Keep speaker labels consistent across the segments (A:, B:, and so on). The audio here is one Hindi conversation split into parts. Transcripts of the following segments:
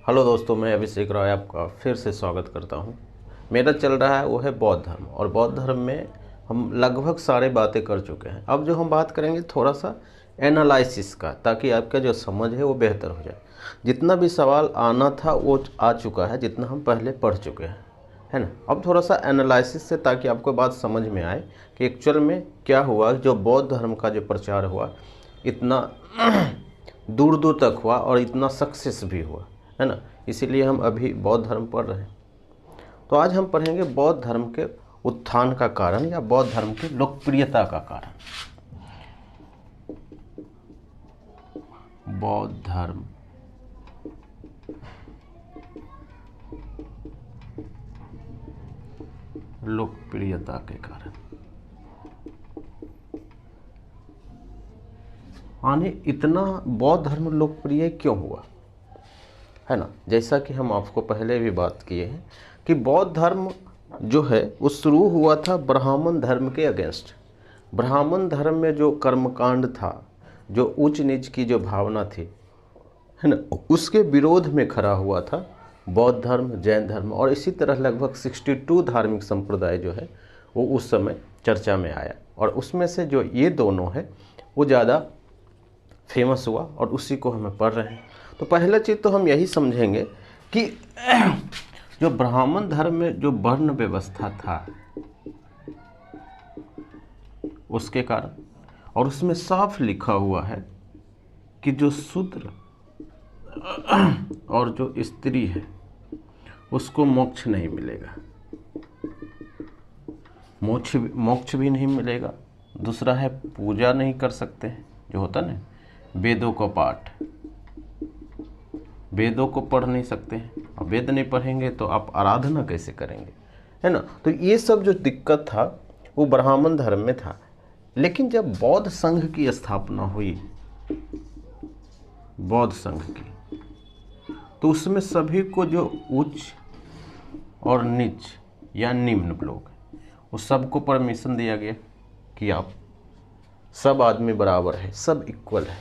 A: हेलो दोस्तों, मैं अभिषेक राय आपका फिर से स्वागत करता हूं। मेरा चल रहा है वो है बौद्ध धर्म, और बौद्ध धर्म में हम लगभग सारे बातें कर चुके हैं। अब जो हम बात करेंगे थोड़ा सा एनालिसिस का, ताकि आपका जो समझ है वो बेहतर हो जाए। जितना भी सवाल आना था वो आ चुका है, जितना हम पहले पढ़ चुके हैं, है ना। अब थोड़ा सा एनालिसिस से, ताकि आपको बात समझ में आए कि एक्चुअल में क्या हुआ। जो बौद्ध धर्म का जो प्रचार हुआ, इतना दूर दूर तक हुआ और इतना सक्सेस भी हुआ, है ना। इसीलिए हम अभी बौद्ध धर्म पढ़ रहे हैं। तो आज हम पढ़ेंगे बौद्ध धर्म के उत्थान का कारण, या बौद्ध धर्म की लोकप्रियता का कारण। बौद्ध धर्म लोकप्रियता के कारण, यानी इतना बौद्ध धर्म लोकप्रिय क्यों हुआ, है ना। जैसा कि हम आपको पहले भी बात किए हैं कि बौद्ध धर्म जो है वो शुरू हुआ था ब्राह्मण धर्म के अगेंस्ट। ब्राह्मण धर्म में जो कर्मकांड था, जो ऊंच नीच की जो भावना थी, है ना, उसके विरोध में खड़ा हुआ था बौद्ध धर्म, जैन धर्म, और इसी तरह लगभग 62 धार्मिक संप्रदाय जो है वो उस समय चर्चा में आया। और उसमें से जो ये दोनों है वो ज़्यादा फेमस हुआ, और उसी को हमें पढ़ रहे हैं। तो पहला चीज़ तो हम यही समझेंगे कि जो ब्राह्मण धर्म में जो वर्ण व्यवस्था था उसके कारण, और उसमें साफ लिखा हुआ है कि जो शूद्र और जो स्त्री है उसको मोक्ष नहीं मिलेगा, मोक्ष भी नहीं मिलेगा। दूसरा है पूजा नहीं कर सकते हैं, जो होता ना वेदों का पाठ, वेदों को पढ़ नहीं सकते हैं। अब वेद नहीं पढ़ेंगे तो आप आराधना कैसे करेंगे, है ना। तो ये सब जो दिक्कत था वो ब्राह्मण धर्म में था। लेकिन जब बौद्ध संघ की स्थापना हुई, बौद्ध संघ की, तो उसमें सभी को जो उच्च और नीच या निम्न लोग, वो सबको परमिशन दिया गया कि आप सब आदमी बराबर है, सब इक्वल है,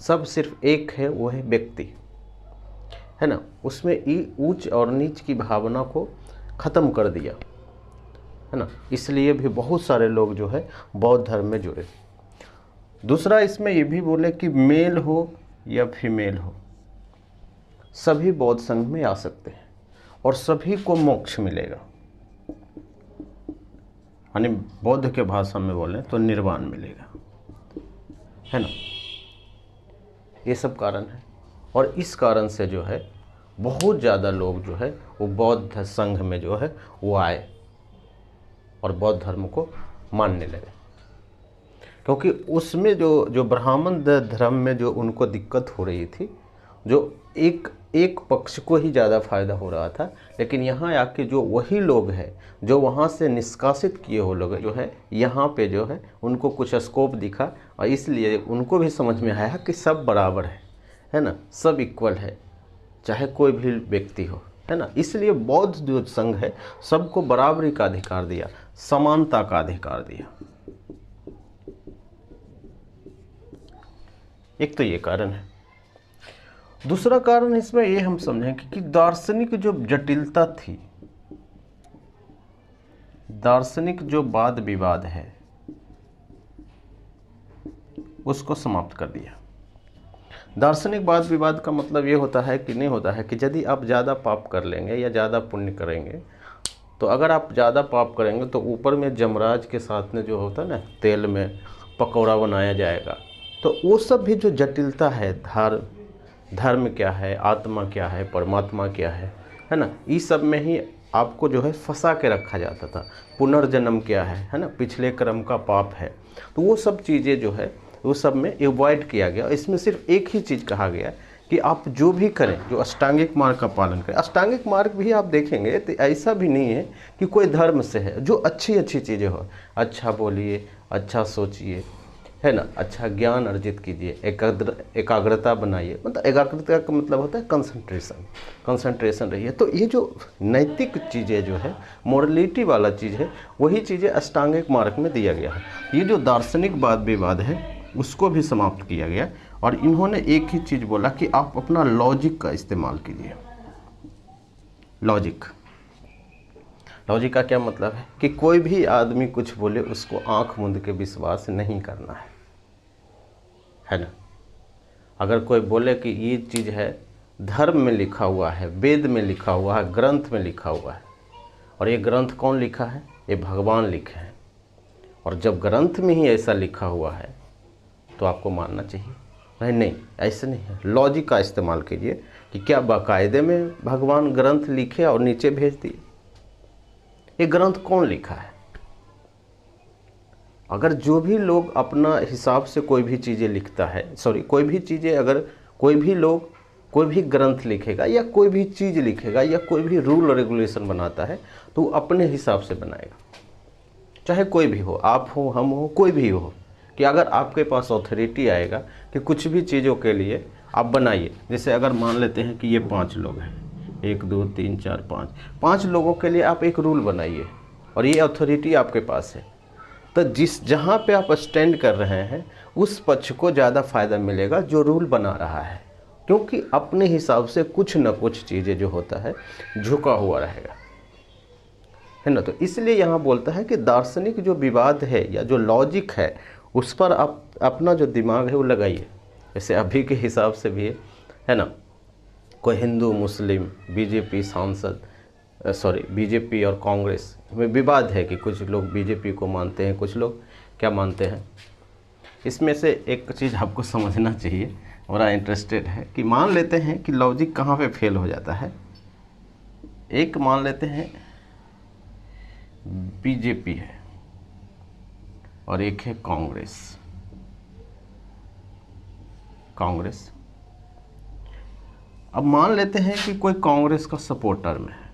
A: सब सिर्फ एक है, वो है व्यक्ति, है ना। उसमें ऊंच और नीच की भावना को ख़त्म कर दिया, है ना। इसलिए भी बहुत सारे लोग जो है बौद्ध धर्म में जुड़े। दूसरा इसमें ये भी बोले कि मेल हो या फीमेल हो, सभी बौद्ध संघ में आ सकते हैं और सभी को मोक्ष मिलेगा, यानी बौद्ध के भाषा में बोले तो निर्वाण मिलेगा, है ना। ये सब कारण है, और इस कारण से जो है बहुत ज़्यादा लोग जो है वो बौद्ध संघ में जो है वो आए और बौद्ध धर्म को मानने लगे। क्योंकि उसमें जो ब्राह्मण धर्म में जो उनको दिक्कत हो रही थी, जो एक पक्ष को ही ज़्यादा फायदा हो रहा था। लेकिन यहाँ आके जो वही लोग हैं जो वहाँ से निष्कासित किए हुए लोग जो है, यहाँ पे जो है उनको कुछ स्कोप दिखा, और इसलिए उनको भी समझ में आया कि सब बराबर है ना, सब इक्वल है, चाहे कोई भी व्यक्ति हो, है ना। इसलिए बौद्ध जो संघ है सबको बराबरी का अधिकार दिया, समानता का अधिकार दिया। एक तो ये कारण है। दूसरा कारण इसमें ये हम समझें कि दार्शनिक जो जटिलता थी, दार्शनिक जो वाद विवाद है उसको समाप्त कर दिया। दार्शनिक वाद विवाद का मतलब ये होता है कि नहीं होता है कि यदि आप ज़्यादा पाप कर लेंगे या ज़्यादा पुण्य करेंगे, तो अगर आप ज़्यादा पाप करेंगे तो ऊपर में जमराज के साथ में जो होता है ना, तेल में पकौड़ा बनाया जाएगा। तो वो सब भी जो जटिलता है, धर्म क्या है, आत्मा क्या है, परमात्मा क्या है ना, इस सब में ही आपको जो है फंसा के रखा जाता था। पुनर्जन्म क्या है ना, पिछले कर्म का पाप है, तो वो सब चीज़ें जो है वो सब में एवॉइड किया गया। इसमें सिर्फ एक ही चीज़ कहा गया कि आप जो भी करें, जो अष्टांगिक मार्ग का पालन करें। अष्टांगिक मार्ग भी आप देखेंगे तो ऐसा भी नहीं है कि कोई धर्म से है, जो अच्छी अच्छी चीज़ें हो, अच्छा बोलिए, अच्छा सोचिए, है ना, अच्छा ज्ञान अर्जित कीजिए, एकाग्रता बनाइए। मतलब एकाग्रता का मतलब होता है कंसंट्रेशन रहिए। तो ये जो नैतिक चीज़ें जो है, मोरलिटी वाला चीज़ है, वही चीज़ें अष्टांगिक मार्ग में दिया गया है। ये जो दार्शनिक वाद विवाद है उसको भी समाप्त किया गया, और इन्होंने एक ही चीज़ बोला कि आप अपना लॉजिक का इस्तेमाल कीजिए। लॉजिक का क्या मतलब है कि कोई भी आदमी कुछ बोले उसको आंख मूंद के विश्वास नहीं करना है ना। अगर कोई बोले कि ये चीज़ है, धर्म में लिखा हुआ है, वेद में लिखा हुआ है, ग्रंथ में लिखा हुआ है, और ये ग्रंथ कौन लिखा है? ये भगवान लिखे हैं। और जब ग्रंथ में ही ऐसा लिखा हुआ है तो आपको मानना चाहिए। नहीं, ऐसे नहीं है। लॉजिक का इस्तेमाल कीजिए कि क्या बाकायदे में भगवान ग्रंथ लिखे और नीचे भेज दिए? ये ग्रंथ कौन लिखा है? अगर जो भी लोग अपना हिसाब से कोई भी चीज़ें लिखता है, कोई भी चीज़ें, अगर कोई भी लोग कोई भी ग्रंथ लिखेगा या कोई भी चीज़ लिखेगा या कोई भी रूल और रेगुलेशन बनाता है तो वो अपने हिसाब से बनाएगा। चाहे कोई भी हो, आप हो, हम हो, कोई भी हो, कि अगर आपके पास अथॉरिटी आएगा कि कुछ भी चीज़ों के लिए आप बनाइए। जैसे अगर मान लेते हैं कि ये 5 लोग हैं, 1 2 3 4 5 लोगों के लिए आप एक रूल बनाइए और ये अथॉरिटी आपके पास है, तो जहाँ पे आप स्टैंड कर रहे हैं उस पक्ष को ज़्यादा फ़ायदा मिलेगा जो रूल बना रहा है, क्योंकि अपने हिसाब से कुछ न कुछ चीज़ें जो होता है झुका हुआ रहेगा, है ना। तो इसलिए यहाँ बोलता है कि दार्शनिक जो विवाद है या जो लॉजिक है उस पर आप अपना जो दिमाग है वो लगाइए। जैसे अभी के हिसाब से भी है ना, कोई हिंदू मुस्लिम बीजेपी सांसद बीजेपी और कांग्रेस में विवाद है कि कुछ लोग बीजेपी को मानते हैं, कुछ लोग क्या मानते हैं। इसमें से एक चीज़ आपको समझना चाहिए, बड़ा इंटरेस्टेड है कि मान लेते हैं कि लॉजिक कहाँ पे फेल हो जाता है। एक मान लेते हैं बीजेपी है और एक है कांग्रेस। अब मान लेते हैं कि कोई कांग्रेस का सपोर्टर में है,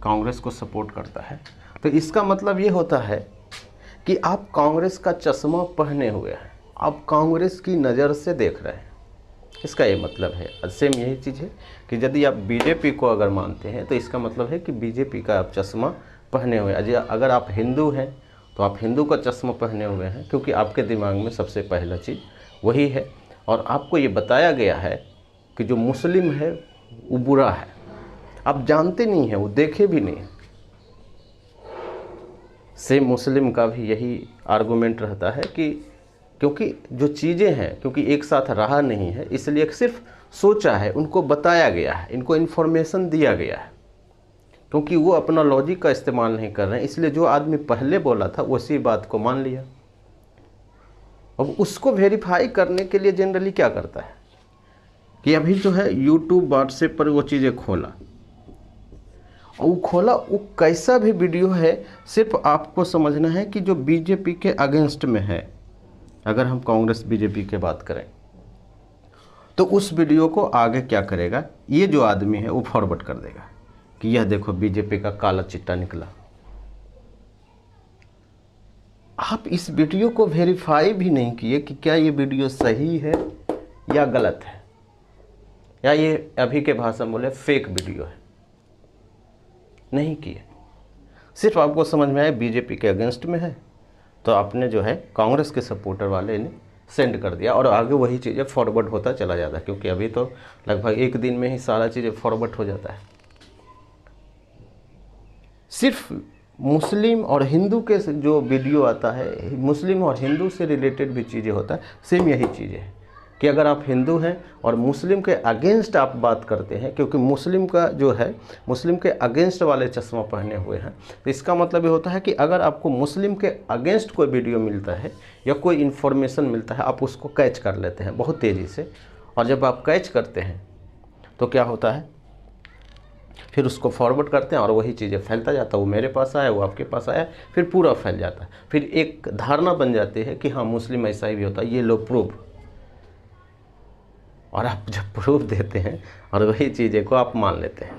A: कांग्रेस को सपोर्ट करता है, तो इसका मतलब ये होता है कि आप कांग्रेस का चश्मा पहने हुए हैं, आप कांग्रेस की नज़र से देख रहे हैं। इसका ये मतलब है। सेम यही चीज़ है कि यदि आप बीजेपी को अगर मानते हैं तो इसका मतलब है कि बीजेपी का आप चश्मा पहने हुए हैं। अगर आप हिंदू हैं तो आप हिंदू का चश्मा पहने हुए हैं, क्योंकि आपके दिमाग में सबसे पहला चीज़ वही है। और आपको ये बताया गया है कि जो मुस्लिम है वो बुरा है, आप जानते नहीं हैं, वो देखे भी नहीं है। सेम मुस्लिम का भी यही आर्गूमेंट रहता है कि क्योंकि जो चीज़ें हैं, क्योंकि एक साथ रहा नहीं है, इसलिए सिर्फ सोचा है, उनको बताया गया है, इनको इन्फॉर्मेशन दिया गया है, क्योंकि वो अपना लॉजिक का इस्तेमाल नहीं कर रहे हैं, इसलिए जो आदमी पहले बोला था उसी बात को मान लिया। अब उसको वेरीफाई करने के लिए जनरली क्या करता है कि अभी जो है यूट्यूब व्हाट्सएप पर वो चीज़ें खोला, और वो कैसा भी वीडियो है, सिर्फ आपको समझना है कि जो बीजेपी के अगेंस्ट में है, अगर हम कांग्रेस बीजेपी की बात करें तो उस वीडियो को आगे क्या करेगा, ये जो आदमी है वो फॉरवर्ड कर देगा कि यह देखो बीजेपी का काला चिट्टा निकला। आप इस वीडियो को वेरीफाई भी नहीं किए कि क्या ये वीडियो सही है या गलत है, या ये अभी के भाषा में बोले फेक वीडियो है, नहीं किए। सिर्फ आपको समझ में आया बीजेपी के अगेंस्ट में है, तो आपने जो है कांग्रेस के सपोर्टर वाले ने सेंड कर दिया और आगे वही चीज़ें फॉरवर्ड होता चला जाता है, क्योंकि अभी तो लगभग एक दिन में ही सारा चीज़ें फॉरवर्ड हो जाता है। सिर्फ मुस्लिम और हिंदू के जो वीडियो आता है, मुस्लिम और हिंदू से रिलेटेड भी चीज़ें होता है, सेम यही चीज़ें है कि अगर आप हिंदू हैं और मुस्लिम के अगेंस्ट आप बात करते हैं, क्योंकि मुस्लिम का जो है मुस्लिम के अगेंस्ट वाले चश्मा पहने हुए हैं, तो इसका मतलब ये होता है कि अगर आपको मुस्लिम के अगेंस्ट कोई वीडियो मिलता है या कोई इन्फॉर्मेशन मिलता है, आप उसको कैच कर लेते हैं बहुत तेज़ी से, और जब आप कैच करते हैं तो क्या होता है, फिर उसको फॉरवर्ड करते हैं और वही चीज़ें फैलता जाता है। वो मेरे पास आया, वो आपके पास आया, फिर पूरा फैल जाता है। फिर एक धारणा बन जाती है कि हाँ मुस्लिम ऐसा ही भी होता है, ये लो प्रूफ। और आप जब प्रूफ देते हैं और वही चीज़ें को आप मान लेते हैं,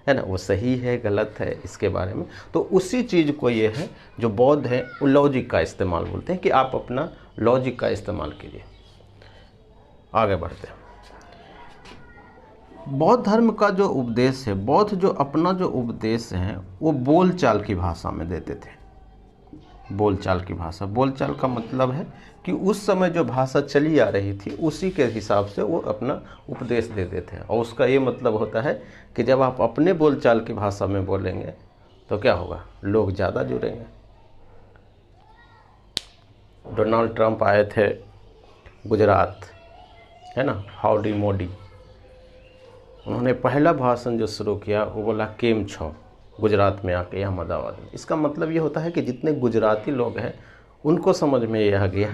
A: है ना, वो सही है गलत है इसके बारे में, तो उसी चीज़ को ये है जो बौद्ध है वो लॉजिक का इस्तेमाल बोलते हैं कि आप अपना लॉजिक का इस्तेमाल कीजिए। आगे बढ़ते हैं। बौद्ध धर्म का जो उपदेश है, बौद्ध जो अपना जो उपदेश है वो बोल चाल की भाषा में देते थे। बोलचाल की भाषा। बोलचाल का मतलब है कि उस समय जो भाषा चली आ रही थी उसी के हिसाब से वो अपना उपदेश देते थे। और उसका ये मतलब होता है कि जब आप अपने बोलचाल की भाषा में बोलेंगे तो क्या होगा, लोग ज़्यादा जुड़ेंगे। डोनाल्ड ट्रंप आए थे गुजरात, है ना, हाउडी मोदी। उन्होंने पहला भाषण जो शुरू किया वो बोला केम छो, गुजरात में आके, अहमदाबाद में। इसका मतलब ये होता है कि जितने गुजराती लोग हैं उनको समझ में यह गया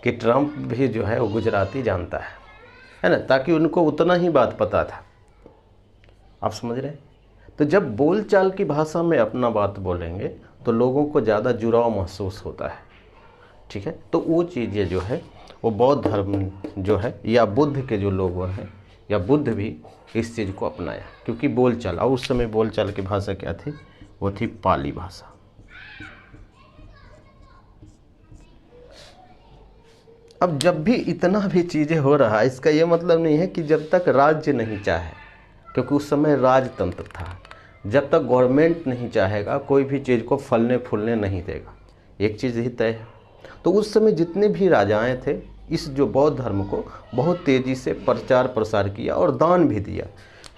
A: कि ट्रंप भी जो है वो गुजराती जानता है ना, ताकि उनको उतना ही बात पता था। आप समझ रहे हैं? तो जब बोलचाल की भाषा में अपना बात बोलेंगे तो लोगों को ज़्यादा जुड़ाव महसूस होता है। ठीक है, तो वो चीज़ें जो है वो बौद्ध धर्म जो है या बुद्ध के जो लोग हैं या बुद्ध भी इस चीज़ को अपनाया, क्योंकि बोलचाल, और उस समय बोलचाल की भाषा क्या थी, वो थी पाली भाषा। अब जब भी इतना भी चीज़ें हो रहा है, इसका ये मतलब नहीं है कि जब तक राज्य नहीं चाहे, क्योंकि उस समय राजतंत्र था, जब तक गवर्नमेंट नहीं चाहेगा कोई भी चीज़ को फलने फूलने नहीं देगा। एक चीज़ ही तय है। तो उस समय जितने भी राजाएं थे इस जो बौद्ध धर्म को बहुत तेज़ी से प्रचार प्रसार किया और दान भी दिया,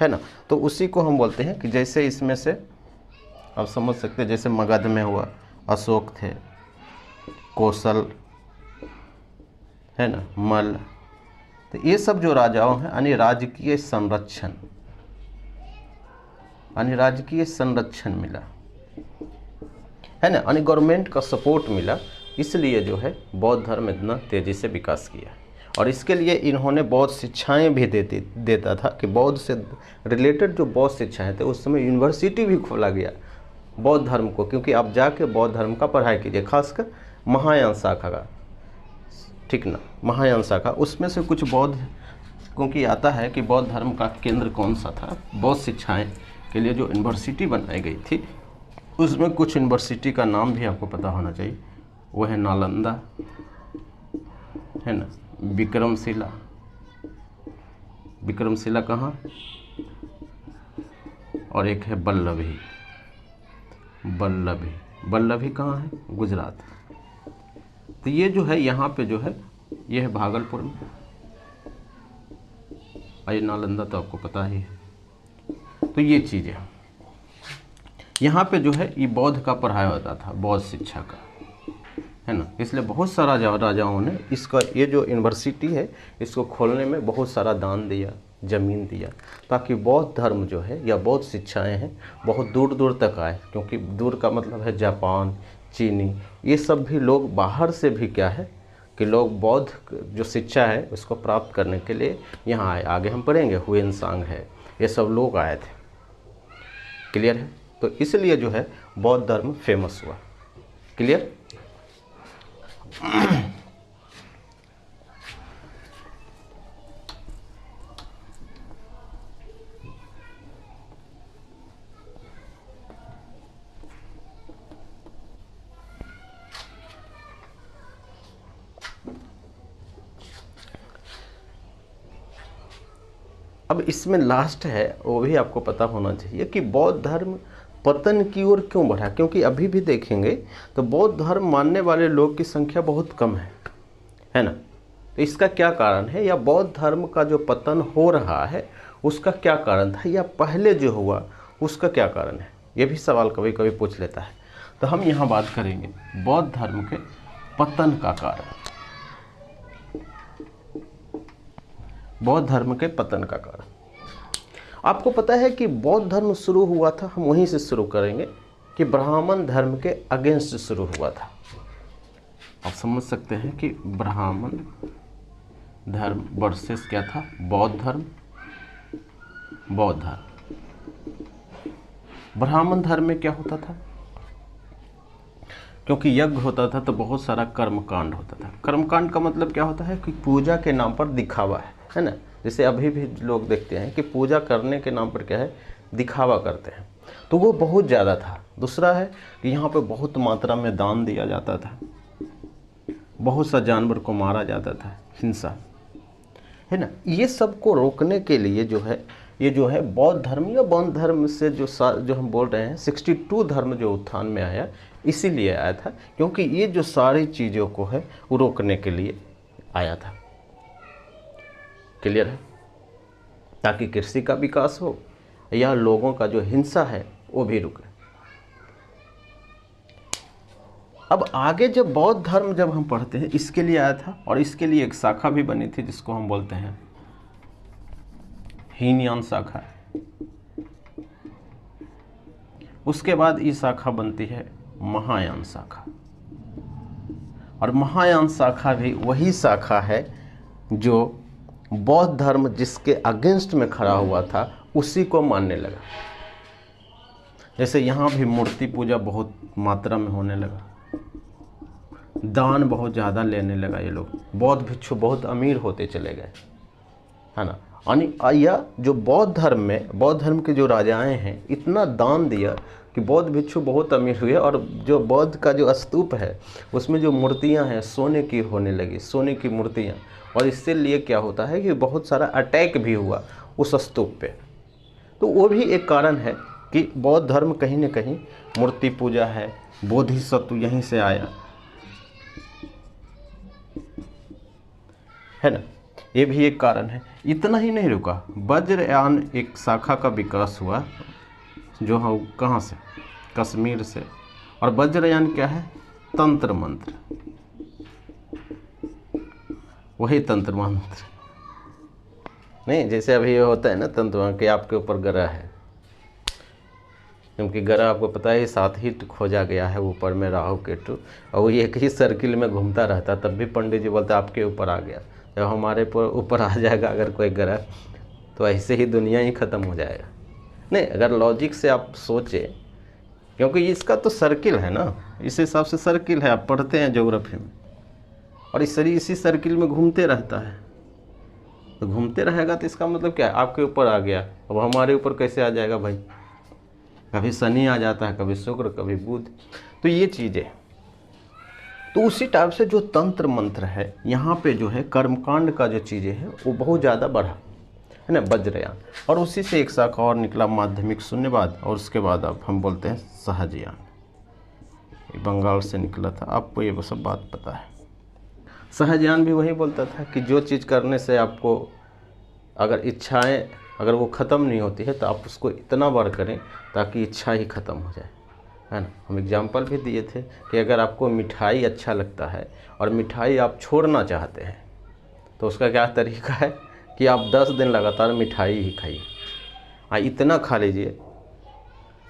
A: है ना। तो उसी को हम बोलते हैं कि जैसे इसमें से आप समझ सकते हैं, जैसे मगध में हुआ अशोक थे, कौशल, है ना, मल्ल। तो ये सब जो राजाओं हैं यानी राजकीय संरक्षण मिला, है ना, यानी गवर्नमेंट का सपोर्ट मिला। इसलिए जो है बौद्ध धर्म इतना तेज़ी से विकास किया। और इसके लिए इन्होंने बौद्ध शिक्षाएं भी देता था कि बौद्ध से रिलेटेड जो बौद्ध शिक्षाएं थे, उस समय यूनिवर्सिटी भी खोला गया बौद्ध धर्म को, क्योंकि आप जाके बौद्ध धर्म का पढ़ाई कीजिए, खासकर महायान शाखा का, ठीक ना, महायान शाखा। उसमें से कुछ बौद्ध, क्योंकि आता है कि बौद्ध धर्म का केंद्र कौन सा था, बौद्ध शिक्षाएं के लिए जो यूनिवर्सिटी बनाई गई थी, उसमें कुछ यूनिवर्सिटी का नाम भी आपको पता होना चाहिए। वो है नालंदा, है ना, विक्रमशिला कहाँ, और एक है बल्लभी कहाँ है, गुजरात। तो ये जो है यहाँ पे जो है ये है भागलपुर में, और ये नालंदा तो आपको पता ही है। तो ये चीज़ें यहाँ पे जो है ये बौद्ध का पढ़ाया होता था, बौद्ध शिक्षा का, है ना। इसलिए बहुत सारा राजाओं ने इसका, ये जो यूनिवर्सिटी है इसको खोलने में बहुत सारा दान दिया, ज़मीन दिया, ताकि बौद्ध धर्म जो है या बौद्ध शिक्षाएं हैं बहुत दूर दूर तक आए। क्योंकि दूर का मतलब है जापान, चीनी, ये सब भी लोग बाहर से भी क्या है कि लोग बौद्ध जो शिक्षा है उसको प्राप्त करने के लिए यहाँ आए। आगे हम पढ़ेंगे, हुएनसांग है, ये सब लोग आए थे। क्लियर है? तो इसलिए जो है बौद्ध धर्म फेमस हुआ। क्लियर? अब इसमें लास्ट है, वो भी आपको पता होना चाहिए कि बौद्ध धर्म पतन की ओर क्यों बढ़ा। क्योंकि अभी भी देखेंगे तो बौद्ध धर्म मानने वाले लोग की संख्या बहुत कम है ना। तो इसका क्या कारण है, या बौद्ध धर्म का जो पतन हो रहा है उसका क्या कारण था, या पहले जो हुआ उसका क्या कारण है, ये भी सवाल कभी कभी पूछ लेता है। तो हम यहाँ बात करेंगे बौद्ध धर्म के पतन का कारण, बौद्ध धर्म के पतन का कारण। आपको पता है कि बौद्ध धर्म शुरू हुआ था, हम वहीं से शुरू करेंगे, कि ब्राह्मण धर्म के अगेंस्ट शुरू हुआ था। आप समझ सकते हैं कि ब्राह्मण धर्म वर्सेस क्या था, बौद्ध धर्म। ब्राह्मण धर्म में क्या होता था, क्योंकि यज्ञ होता था तो बहुत सारा कर्मकांड होता था। कर्मकांड का मतलब क्या होता है कि पूजा के नाम पर दिखावा है ना। जैसे अभी भी लोग देखते हैं कि पूजा करने के नाम पर क्या है, दिखावा करते हैं, तो वो बहुत ज़्यादा था। दूसरा है कि यहाँ पे बहुत मात्रा में दान दिया जाता था, बहुत सा जानवर को मारा जाता था, हिंसा, है ना। ये सब को रोकने के लिए जो है ये जो है बौद्ध धर्म या बौद्ध धर्म से जो हम बोल रहे हैं 62 धर्म जो उत्थान में आया, इसीलिए आया था क्योंकि ये जो सारी चीज़ों को है वो रोकने के लिए आया था। क्लियर है? ताकि कृषि का विकास हो या लोगों का जो हिंसा है वो भी रुके। अब आगे जब बौद्ध धर्म जब हम पढ़ते हैं इसके लिए आया था, और इसके लिए एक शाखा भी बनी थी जिसको हम बोलते हैं हीनयान शाखा। उसके बाद ये शाखा बनती है महायान शाखा, और महायान शाखा भी वही शाखा है जो बौद्ध धर्म जिसके अगेंस्ट में खड़ा हुआ था उसी को मानने लगा। जैसे यहाँ भी मूर्ति पूजा बहुत मात्रा में होने लगा, दान बहुत ज़्यादा लेने लगा ये लोग, बौद्ध भिक्षु बहुत अमीर होते चले गए, है ना। या जो बौद्ध धर्म में, बौद्ध धर्म के जो राजाएं हैं इतना दान दिया कि बौद्ध भिक्षु बहुत अमीर हुए, और जो बौद्ध का जो स्तूप है उसमें जो मूर्तियां हैं सोने की होने लगी, सोने की मूर्तियां। और इससे लिए क्या होता है कि बहुत सारा अटैक भी हुआ उस स्तूप पे। तो वो भी एक कारण है कि बौद्ध धर्म कहीं ना कहीं मूर्ति पूजा है, बोधिसत्व यहीं से आया, है ना। ये भी एक कारण है। इतना ही नहीं रुका, वज्रयान एक शाखा का विकास हुआ जो है कहाँ से, कश्मीर से। और वज्रयान क्या है? तंत्र मंत्र, वही तंत्र मंत्र नहीं, जैसे अभी ये होता है ना तंत्र मंत्र कि आपके ऊपर ग्रह है, क्योंकि ग्रह आपको पता है 7 ही खोजा गया है ऊपर में, राहु केतु, और वो एक ही सर्किल में घूमता रहता, तब भी पंडित जी बोलते आपके ऊपर आ गया। जब हमारे ऊपर आ जाएगा अगर कोई ग्रह तो ऐसे ही दुनिया ही ख़त्म हो जाएगा। नहीं, अगर लॉजिक से आप सोचें, क्योंकि इसका तो सर्किल है ना, इस हिसाब से सर्किल है, आप पढ़ते हैं ज्योग्राफी में, और इस शरीर इसी सर्किल में घूमते रहता है। तो घूमते रहेगा तो इसका मतलब क्या है? आपके ऊपर आ गया, अब हमारे ऊपर कैसे आ जाएगा भाई? कभी शनि आ जाता है, कभी शुक्र, कभी बुध। तो ये चीज़ें, तो उसी टाइप से जो तंत्र मंत्र है यहाँ पे जो है कर्मकांड का जो चीज़ें हैं वो बहुत ज़्यादा बढ़ा, है ना, वज्रयान। और उसी से एक शाखा और निकला माध्यमिक शून्यवाद, और उसके बाद अब हम बोलते हैं सहजयान, ये बंगाल से निकला था, आपको ये सब बात पता है। सहजयान भी वही बोलता था कि जो चीज़ करने से आपको अगर इच्छाएं अगर वो ख़त्म नहीं होती है तो आप उसको इतना बार करें ताकि इच्छा ही ख़त्म हो जाए, है ना। हम एग्जाम्पल भी दिए थे कि अगर आपको मिठाई अच्छा लगता है और मिठाई आप छोड़ना चाहते हैं तो उसका क्या तरीका है कि आप 10 दिन लगातार मिठाई ही खाइए, इतना खा लीजिए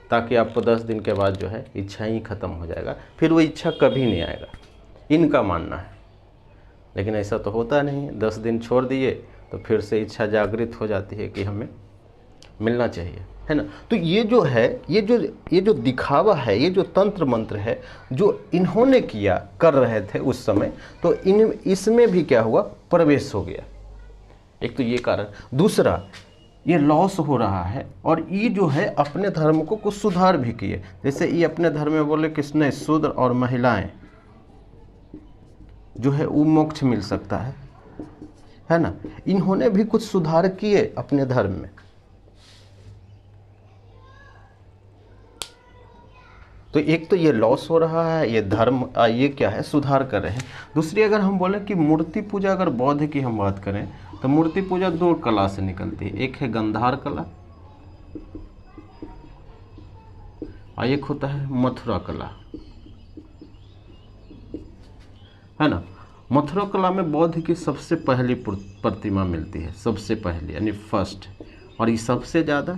A: ताकि आपको 10 दिन के बाद जो है इच्छा ही ख़त्म हो जाएगा, फिर वो इच्छा कभी नहीं आएगा, इनका मानना है। लेकिन ऐसा तो होता नहीं, 10 दिन छोड़ दिए तो फिर से इच्छा जागृत हो जाती है कि हमें मिलना चाहिए, है ना। तो ये जो है, ये जो दिखावा है, ये जो तंत्र मंत्र है जो इन्होंने किया कर रहे थे उस समय, तो इसमें भी क्या हुआ, प्रवेश हो गया। एक तो ये कारण, दूसरा ये लॉस हो रहा है, और ये जो है अपने धर्म को कुछ सुधार भी किए। जैसे ये अपने धर्म में बोले किसने, शूद्र और महिलाएं जो है वो मोक्ष मिल सकता है ना। इन्होंने भी कुछ सुधार किए अपने धर्म में। तो एक तो ये लॉस हो रहा है, ये धर्म ये क्या है, सुधार कर रहे हैं। दूसरी अगर हम बोले कि मूर्ति पूजा, अगर बौद्ध की हम बात करें तो मूर्ति पूजा 2 कला से निकलती है, एक है गंधार कला और एक होता है मथुरा कला, है ना। मथुरा कला में बौद्ध की सबसे पहली प्रतिमा मिलती है, सबसे पहली यानी फर्स्ट, और ये सबसे ज़्यादा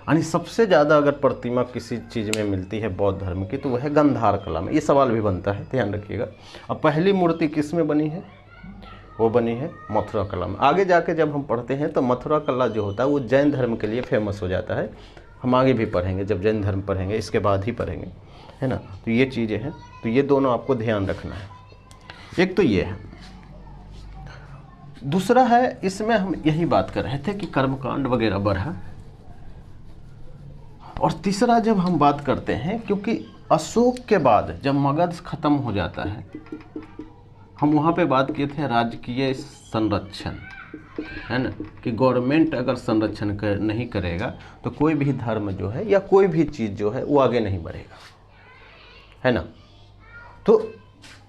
A: यानी सबसे ज़्यादा अगर प्रतिमा किसी चीज़ में मिलती है बौद्ध धर्म की तो वह है गंधार कला में। ये सवाल भी बनता है, ध्यान रखिएगा। अब पहली मूर्ति किस में बनी है, वो बनी है मथुरा कला में। आगे जाके जब हम पढ़ते हैं तो मथुरा कला जो होता है वो जैन धर्म के लिए फेमस हो जाता है। हम आगे भी पढ़ेंगे, जब जैन धर्म पढ़ेंगे इसके बाद ही पढ़ेंगे, है ना। तो ये चीज़ें हैं, तो ये दोनों आपको ध्यान रखना है। एक तो ये है, दूसरा है इसमें हम यही बात कर रहे थे कि कर्मकांड वगैरह बढ़ा, और तीसरा जब हम बात करते हैं, क्योंकि अशोक के बाद जब मगध खत्म हो जाता है, हम वहाँ पे बात किए थे राजकीय संरक्षण, है ना, कि गवर्नमेंट अगर संरक्षण नहीं करेगा तो कोई भी धर्म जो है या कोई भी चीज़ जो है वो आगे नहीं बढ़ेगा, है ना। तो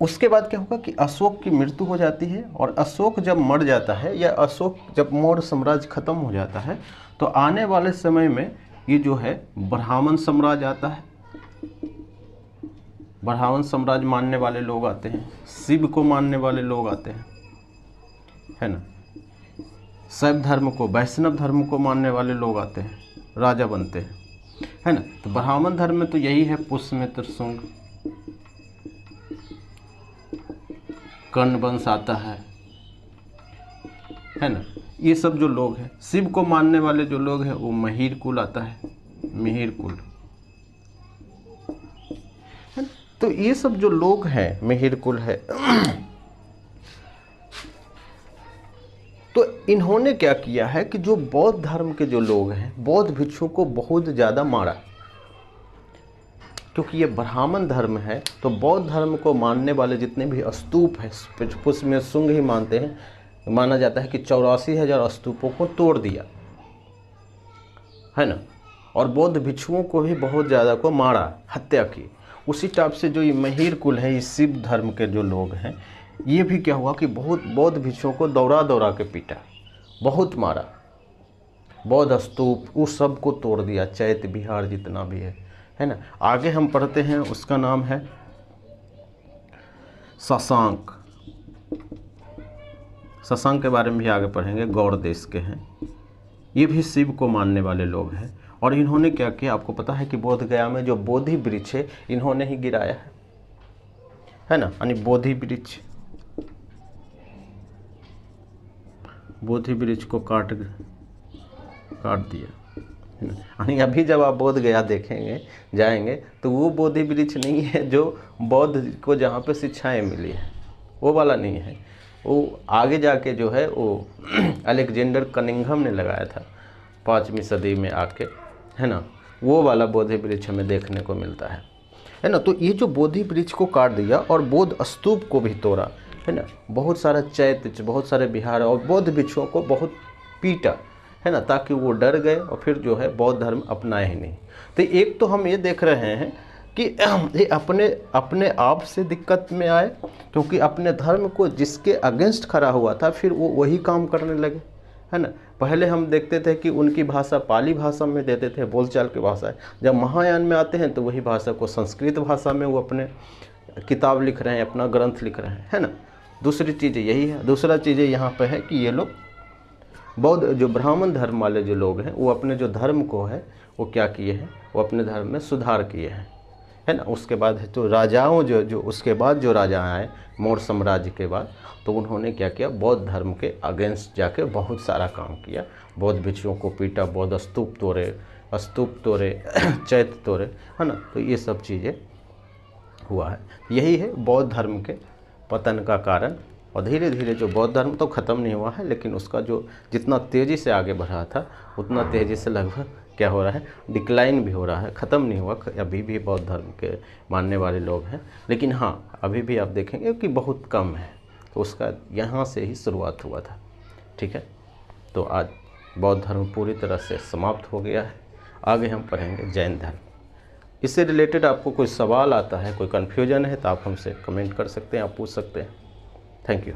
A: उसके बाद क्या होगा कि अशोक की मृत्यु हो जाती है, और अशोक जब मर जाता है या अशोक जब मौर्य साम्राज्य खत्म हो जाता है तो आने वाले समय में ये जो है ब्राह्मण साम्राज्य आता है। ब्राह्मण साम्राज्य मानने वाले लोग आते हैं, शिव को मानने वाले लोग आते हैं, है ना। शैव धर्म को, वैष्णव धर्म को मानने वाले लोग आते हैं, राजा बनते हैं, है ना। तो ब्राह्मण धर्म में तो यही है, पुष्यमित्र, शुंग, कर्ण वंश आता है ना। ये सब जो लोग हैं, शिव को मानने वाले जो लोग हैं वो महिर कुल आता है, मिहिर कुल, है ना? तो ये सब जो लोग हैं, मिहिर कुल है, तो इन्होंने क्या किया है कि जो बौद्ध धर्म के जो लोग हैं, बौद्ध भिक्षुओं को बहुत ज़्यादा मारा, क्योंकि ये ब्राह्मण धर्म है। तो बौद्ध धर्म को मानने वाले जितने भी स्तूप हैं, पुष्प में शुंग ही मानते हैं, माना जाता है कि 84,000 स्तूपों को तोड़ दिया, है ना। और बौद्ध भिक्षुओं को भी बहुत ज़्यादा को मारा, हत्या की। उसी टाइप से जो ये महिर कुल है, ये शिव धर्म के जो लोग हैं, ये भी क्या हुआ कि बहुत बौद्ध भिक्षुओं को दौड़ा दौड़ा के पीटा, बहुत मारा, बौद्ध स्तूप उस सब को तोड़ दिया, चैत्य विहार जितना भी है ना। आगे हम पढ़ते हैं, उसका नाम है शशांक। शशांक के बारे में भी आगे पढ़ेंगे, गौड़ देश के हैं, ये भी शिव को मानने वाले लोग हैं। और इन्होंने क्या किया, आपको पता है कि बोध गया में जो बोधि वृक्ष है इन्होंने ही गिराया है ना, यानी बोधि वृक्ष, बोधि वृक्ष को काट दिया, यानी अभी जब आप बोध गया देखेंगे, जाएंगे, तो वो बोधि वृक्ष नहीं है जो बौद्ध को जहाँ पे शिक्षाएं मिली है, वो वाला नहीं है। वो आगे जाके जो है वो अलेक्जेंडर कनिंघम ने लगाया था 5वीं सदी में आके, है ना, वो वाला बोधि वृक्ष हमें देखने को मिलता है ना। तो ये जो बोधि वृक्ष को काट दिया और बौद्ध स्तूप को भी तोड़ा, है ना, बहुत सारा चैत्य, बहुत सारे विहार, और बौद्ध भिक्षुओं को बहुत पीटा, है ना, ताकि वो डर गए और फिर जो है बौद्ध धर्म अपनाए ही नहीं। तो एक तो हम ये देख रहे हैं कि ये अपने आप से दिक्कत में आए, क्योंकि अपने धर्म को जिसके अगेंस्ट खड़ा हुआ था फिर वो वही काम करने लगे, है ना। पहले हम देखते थे कि उनकी भाषा पाली भाषा में देते थे, बोलचाल की भाषा है। जब महायान में आते हैं तो वही भाषा को संस्कृत भाषा में वो अपने किताब लिख रहे हैं, अपना ग्रंथ लिख रहे हैं, है ना। दूसरी चीज़ यही है। दूसरा चीज़ यहाँ पे है कि ये लोग बौद्ध जो ब्राह्मण धर्म वाले जो लोग हैं, वो अपने जो धर्म को है वो क्या किए हैं, वो अपने धर्म में सुधार किए हैं, है ना। उसके बाद है तो राजाओं जो उसके बाद जो राजा आए मौर्य साम्राज्य के बाद, तो उन्होंने क्या किया, बौद्ध धर्म के अगेंस्ट जाके बहुत सारा काम किया, बौद्ध भिक्षुओं को पीटा, बौद्ध स्तूप तोड़े चैत्य तोड़े, है ना। तो ये सब चीज़ें हुआ है। यही है बौद्ध धर्म के पतन का कारण। और धीरे धीरे जो बौद्ध धर्म तो ख़त्म नहीं हुआ है, लेकिन उसका जो जितना तेज़ी से आगे बढ़ रहा था उतना तेज़ी से लगभग क्या हो रहा है, डिक्लाइन भी हो रहा है, ख़त्म नहीं हुआ। अभी भी बौद्ध धर्म के मानने वाले लोग हैं, लेकिन हाँ अभी भी आप देखेंगे कि बहुत कम है। तो उसका यहाँ से ही शुरुआत हुआ था, ठीक है। तो आज बौद्ध धर्म पूरी तरह से समाप्त हो गया है। आगे हम पढ़ेंगे जैन धर्म। इससे रिलेटेड आपको कोई सवाल आता है, कोई कन्फ्यूजन है, तो आप हमसे कमेंट कर सकते हैं, आप पूछ सकते हैं। Thank you.